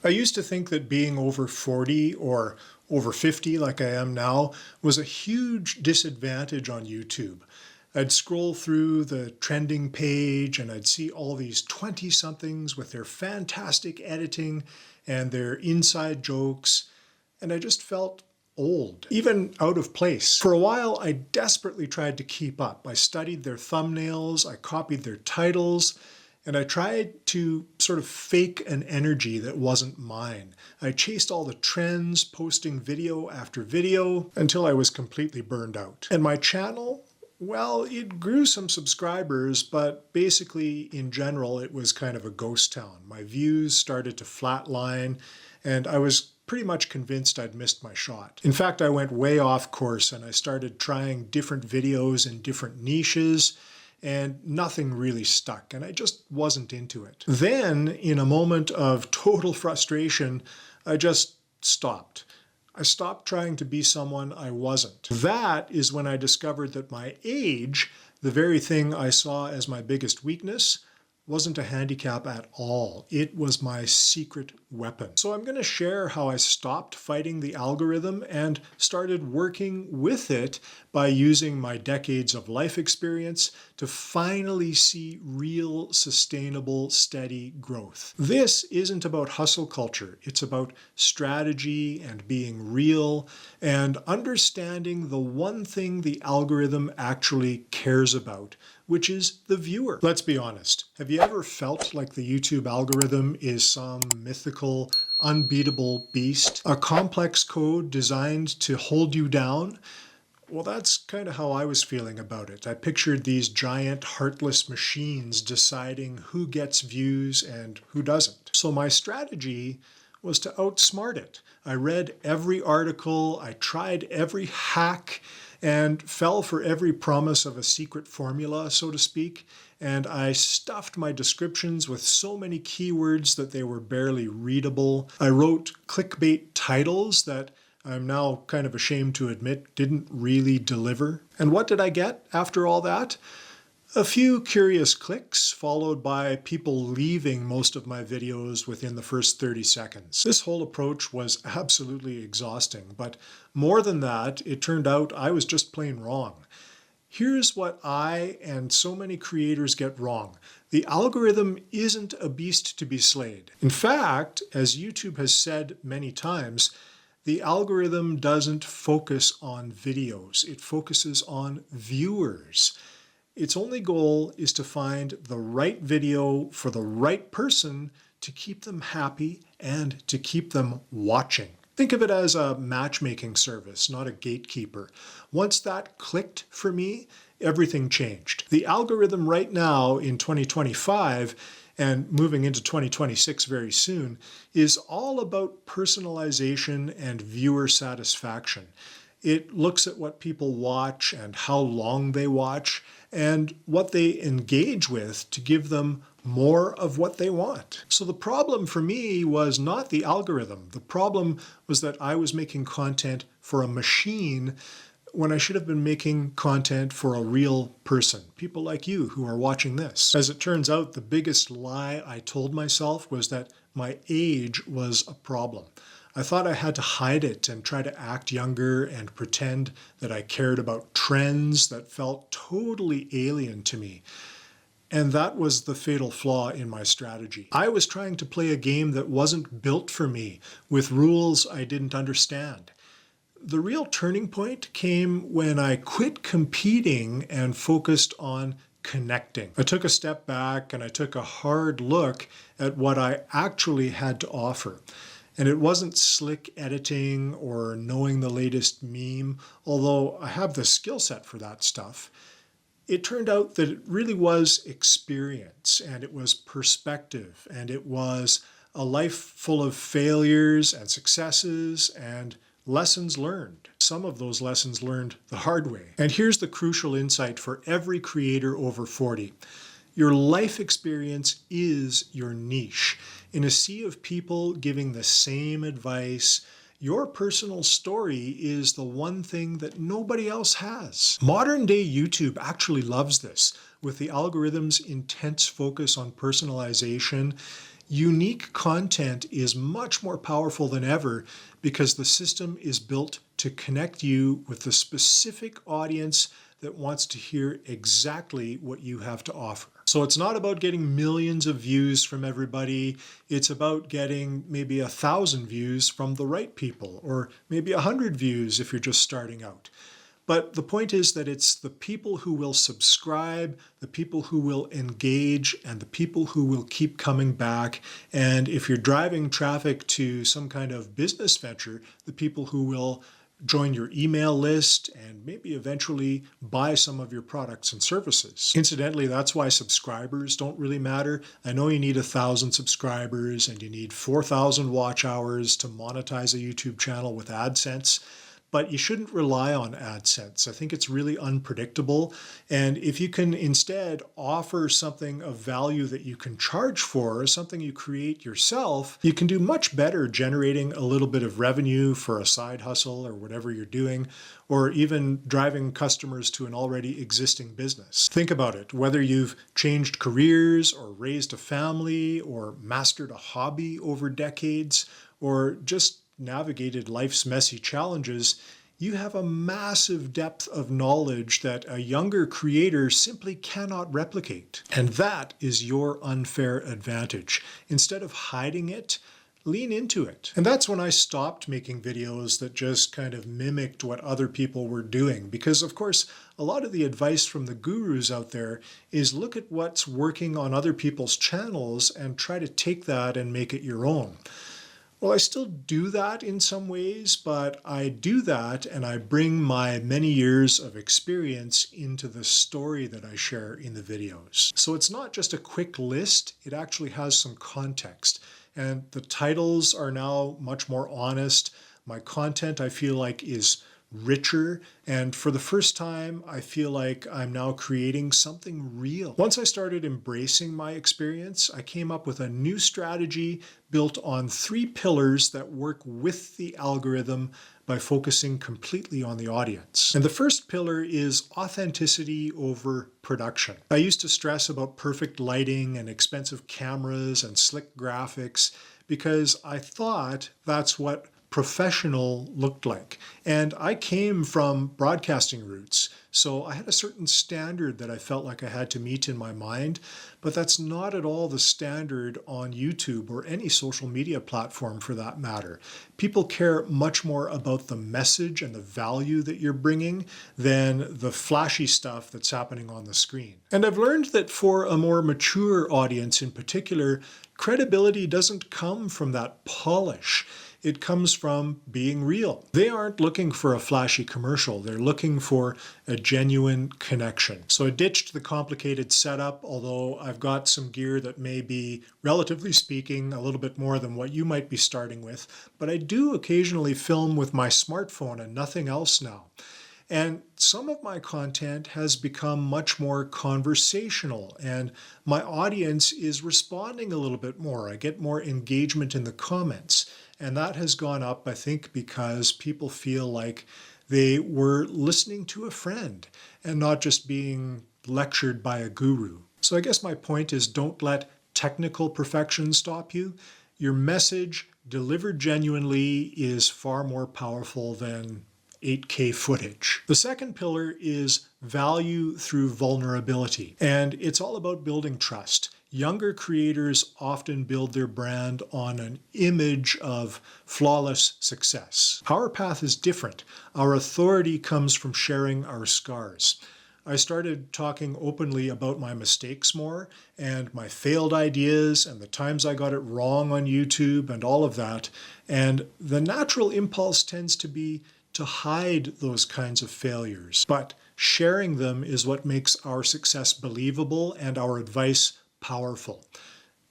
I used to think that being over 40 or over 50 like I am now was a huge disadvantage on YouTube. I'd scroll through the trending page and I'd see all these 20-somethings with their fantastic editing and their inside jokes, and I just felt old, even out of place. For a while, I desperately tried to keep up. I studied their thumbnails, I copied their titles, and I tried to sort of fake an energy that wasn't mine. I chased all the trends, posting video after video, until I was completely burned out. And my channel, well, it grew some subscribers, but basically, in general, it was kind of a ghost town. My views started to flatline, and I was pretty much convinced I'd missed my shot. In fact, I went way off course and I started trying different videos in different niches, and nothing really stuck, and I just wasn't into it. Then, in a moment of total frustration, I just stopped. I stopped trying to be someone I wasn't. That is when I discovered that my age, the very thing I saw as my biggest weakness, wasn't a handicap at all. It was my secret weapon. So I'm going to share how I stopped fighting the algorithm and started working with it by using my decades of life experience to finally see real, sustainable, steady growth. This isn't about hustle culture. It's about strategy and being real and understanding the one thing the algorithm actually cares about, which is the viewer. Let's be honest. Have you ever felt like the YouTube algorithm is some mythical, unbeatable beast? A complex code designed to hold you down? Well, that's kind of how I was feeling about it. I pictured these giant, heartless machines deciding who gets views and who doesn't. So my strategy was to outsmart it. I read every article, I tried every hack, and fell for every promise of a secret formula, so to speak, and I stuffed my descriptions with so many keywords that they were barely readable. I wrote clickbait titles that I'm now kind of ashamed to admit didn't really deliver. And what did I get after all that? A few curious clicks, followed by people leaving most of my videos within the first 30 seconds. This whole approach was absolutely exhausting, but more than that, it turned out I was just plain wrong. Here's what I and so many creators get wrong. The algorithm isn't a beast to be slayed. In fact, as YouTube has said many times, the algorithm doesn't focus on videos. It focuses on viewers. Its only goal is to find the right video for the right person to keep them happy and to keep them watching. Think of it as a matchmaking service, not a gatekeeper. Once that clicked for me, everything changed. The algorithm right now in 2025 and moving into 2026 very soon is all about personalization and viewer satisfaction. It looks at what people watch and how long they watch and what they engage with to give them more of what they want. So the problem for me was not the algorithm. The problem was that I was making content for a machine when I should have been making content for a real person, people like you who are watching this. As it turns out, the biggest lie I told myself was that my age was a problem. I thought I had to hide it and try to act younger and pretend that I cared about trends that felt totally alien to me. And that was the fatal flaw in my strategy. I was trying to play a game that wasn't built for me, with rules I didn't understand. The real turning point came when I quit competing and focused on connecting. I took a step back and I took a hard look at what I actually had to offer. And it wasn't slick editing or knowing the latest meme, although I have the skill set for that stuff. It turned out that it really was experience, and it was perspective, and it was a life full of failures and successes and lessons learned. Some of those lessons learned the hard way. And here's the crucial insight for every creator over 40. Your life experience is your niche. In a sea of people giving the same advice, your personal story is the one thing that nobody else has. Modern day YouTube actually loves this. With the algorithm's intense focus on personalization, Unique content is much more powerful than ever because the system is built to connect you with the specific audience that wants to hear exactly what you have to offer. So it's not about getting millions of views from everybody. It's about getting maybe 1,000 views from the right people, or maybe 100 views if you're just starting out. But the point is that it's the people who will subscribe, the people who will engage, and the people who will keep coming back. And if you're driving traffic to some kind of business venture, the people who will join your email list and maybe eventually buy some of your products and services. Incidentally, that's why subscribers don't really matter. I know you need 1,000 subscribers and you need 4,000 watch hours to monetize a YouTube channel with AdSense. But you shouldn't rely on AdSense. I think it's really unpredictable. And if you can instead offer something of value that you can charge for, something you create yourself, you can do much better generating a little bit of revenue for a side hustle or whatever you're doing, or even driving customers to an already existing business. Think about it, whether you've changed careers or raised a family or mastered a hobby over decades, or just navigated life's messy challenges, you have a massive depth of knowledge that a younger creator simply cannot replicate. And that is your unfair advantage. Instead of hiding it, lean into it. And that's when I stopped making videos that just kind of mimicked what other people were doing. Because of course, a lot of the advice from the gurus out there is look at what's working on other people's channels and try to take that and make it your own. Well, I still do that in some ways, but I do that and I bring my many years of experience into the story that I share in the videos. So it's not just a quick list, it actually has some context. And the titles are now much more honest. My content, I feel like, is richer, and for the first time I feel like I'm now creating something real. Once I started embracing my experience, I came up with a new strategy built on 3 pillars that work with the algorithm by focusing completely on the audience. And the first pillar is authenticity over production. I used to stress about perfect lighting and expensive cameras and slick graphics because I thought that's what professional looked like. And I came from broadcasting roots, so I had a certain standard that I felt like I had to meet in my mind, but that's not at all the standard on YouTube or any social media platform for that matter. People care much more about the message and the value that you're bringing than the flashy stuff that's happening on the screen. And I've learned that for a more mature audience in particular, credibility doesn't come from that polish. It comes from being real. They aren't looking for a flashy commercial. They're looking for a genuine connection. So I ditched the complicated setup, although I've got some gear that may be, relatively speaking, a little bit more than what you might be starting with. But I do occasionally film with my smartphone and nothing else now. And some of my content has become much more conversational, and my audience is responding a little bit more. I get more engagement in the comments. And that has gone up, I think, because people feel like they were listening to a friend and not just being lectured by a guru. So I guess my point is, don't let technical perfection stop you. Your message delivered genuinely is far more powerful than 8K footage. The second pillar is value through vulnerability, and it's all about building trust. Younger creators often build their brand on an image of flawless success. Our path is different. Our authority comes from sharing our scars. I started talking openly about my mistakes more and my failed ideas and the times I got it wrong on YouTube and all of that. And the natural impulse tends to be to hide those kinds of failures. But sharing them is what makes our success believable and our advice powerful.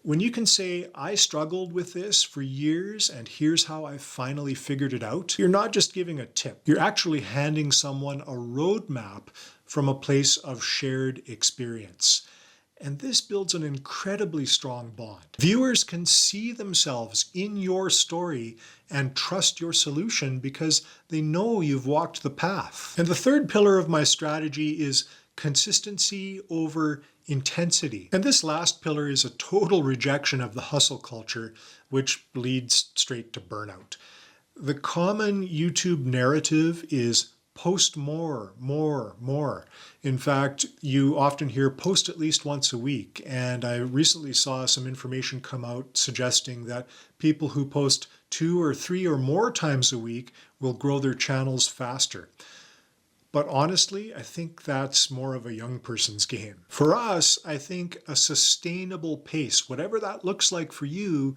When you can say, I struggled with this for years and here's how I finally figured it out, you're not just giving a tip. You're actually handing someone a roadmap from a place of shared experience. And this builds an incredibly strong bond. Viewers can see themselves in your story and trust your solution because they know you've walked the path. And the third pillar of my strategy is consistency over intensity. And this last pillar is a total rejection of the hustle culture, which leads straight to burnout. The common YouTube narrative is post more, more, more. In fact, you often hear post at least once a week. And I recently saw some information come out suggesting that people who post 2 or 3 or more times a week will grow their channels faster. But honestly, I think that's more of a young person's game. For us, I think a sustainable pace, whatever that looks like for you,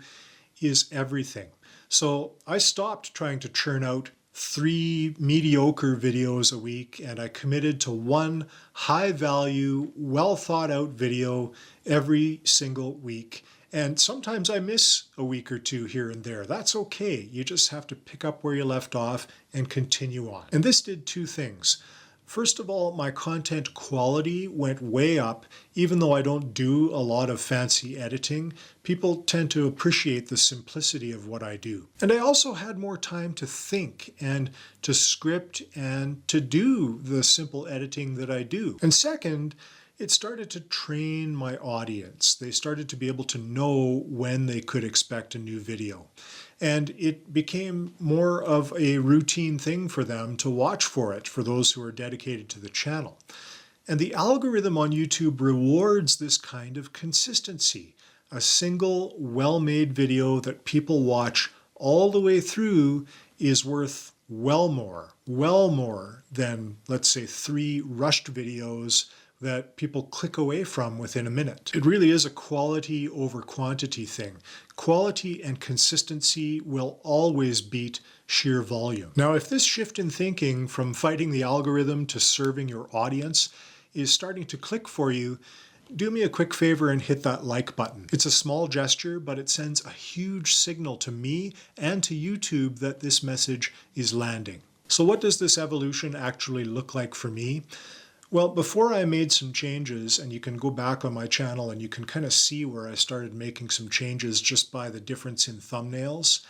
is everything. So I stopped trying to churn out 3 mediocre videos a week, and I committed to 1 high value, well thought out video every single week. And sometimes I miss a week or 2 here and there. That's okay. You just have to pick up where you left off and continue on. And this did 2 things. First of all, my content quality went way up. Even though I don't do a lot of fancy editing, people tend to appreciate the simplicity of what I do. And I also had more time to think and to script and to do the simple editing that I do. And second, it started to train my audience. They started to be able to know when they could expect a new video. And it became more of a routine thing for them to watch for it, for those who are dedicated to the channel. And the algorithm on YouTube rewards this kind of consistency. A single, well-made video that people watch all the way through is worth well more than, let's say, 3 rushed videos that people click away from within a minute. It really is a quality over quantity thing. Quality and consistency will always beat sheer volume. Now, if this shift in thinking from fighting the algorithm to serving your audience is starting to click for you, do me a quick favor and hit that like button. It's a small gesture, but it sends a huge signal to me and to YouTube that this message is landing. So what does this evolution actually look like for me? Well, before I made some changes, and you can go back on my channel and you can kind of see where I started making some changes just by the difference in thumbnails.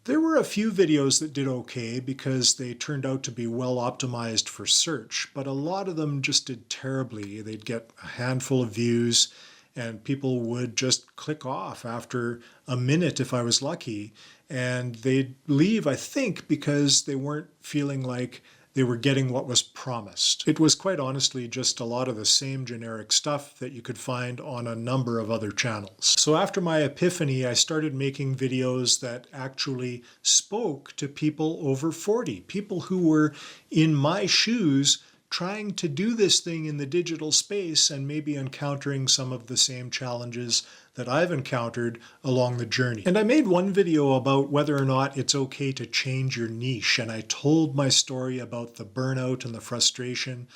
There were a few videos that did okay because they turned out to be well optimized for search, but a lot of them just did terribly. They'd get a handful of views and people would just click off after a minute if I was lucky, and they'd leave, I think, because they weren't feeling like they were getting what was promised. It was quite honestly just a lot of the same generic stuff that you could find on a number of other channels. So after my epiphany, I started making videos that actually spoke to people over 40, people who were in my shoes trying to do this thing in the digital space and maybe encountering some of the same challenges that I've encountered along the journey. And I made one video about whether or not it's okay to change your niche, and I told my story about the burnout and the frustration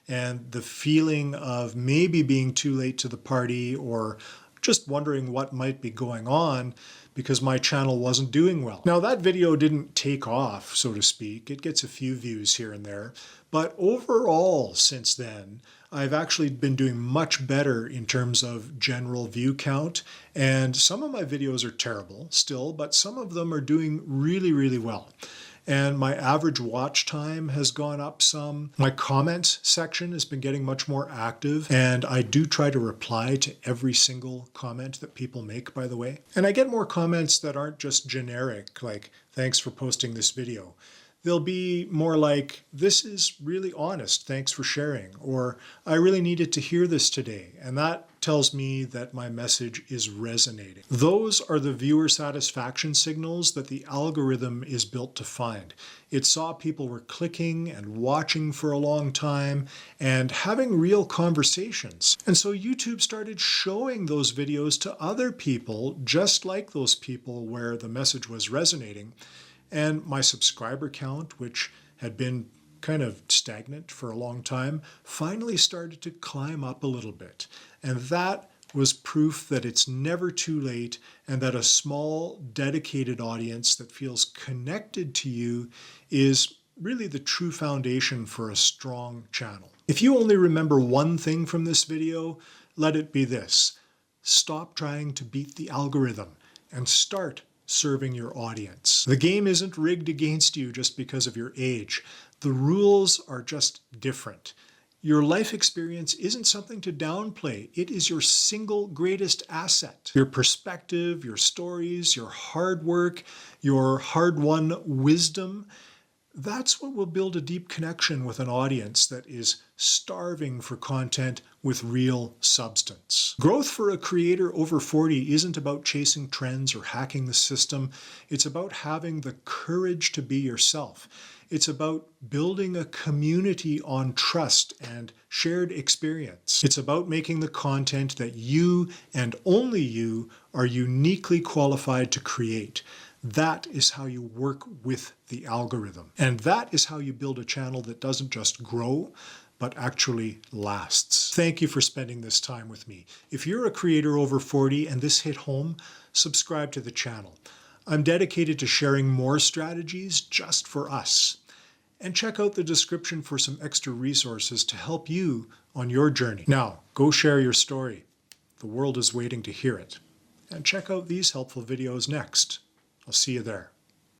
and the feeling of maybe being too late to the party or just wondering what might be going on because my channel wasn't doing well. Now that video didn't take off, so to speak. It gets a few views here and there, but overall since then, I've actually been doing much better in terms of general view count, and some of my videos are terrible still, but some of them are doing really, really well. And my average watch time has gone up some. My comments section has been getting much more active, and I do try to reply to every single comment that people make, by the way. And I get more comments that aren't just generic, like, thanks for posting this video. They'll be more like, this is really honest, thanks for sharing, or I really needed to hear this today. And that tells me that my message is resonating. Those are the viewer satisfaction signals that the algorithm is built to find. It saw people were clicking and watching for a long time and having real conversations. And so YouTube started showing those videos to other people, just like those people where the message was resonating. And my subscriber count, which had been kind of stagnant for a long time, finally started to climb up a little bit. And that was proof that it's never too late and that a small, dedicated audience that feels connected to you is really the true foundation for a strong channel. If you only remember one thing from this video, let it be this: stop trying to beat the algorithm and start serving your audience. The game isn't rigged against you just because of your age. The rules are just different. Your life experience isn't something to downplay. It is your single greatest asset. Your perspective, your stories, your hard work, your hard-won wisdom, that's what will build a deep connection with an audience that is starving for content with real substance. Growth for a creator over 40 isn't about chasing trends or hacking the system. It's about having the courage to be yourself. It's about building a community on trust and shared experience. It's about making the content that you and only you are uniquely qualified to create. That is how you work with the algorithm. And that is how you build a channel that doesn't just grow, but actually lasts. Thank you for spending this time with me. If you're a creator over 40 and this hit home, subscribe to the channel. I'm dedicated to sharing more strategies just for us. And check out the description for some extra resources to help you on your journey. Now, go share your story. The world is waiting to hear it. And check out these helpful videos next. I'll see you there.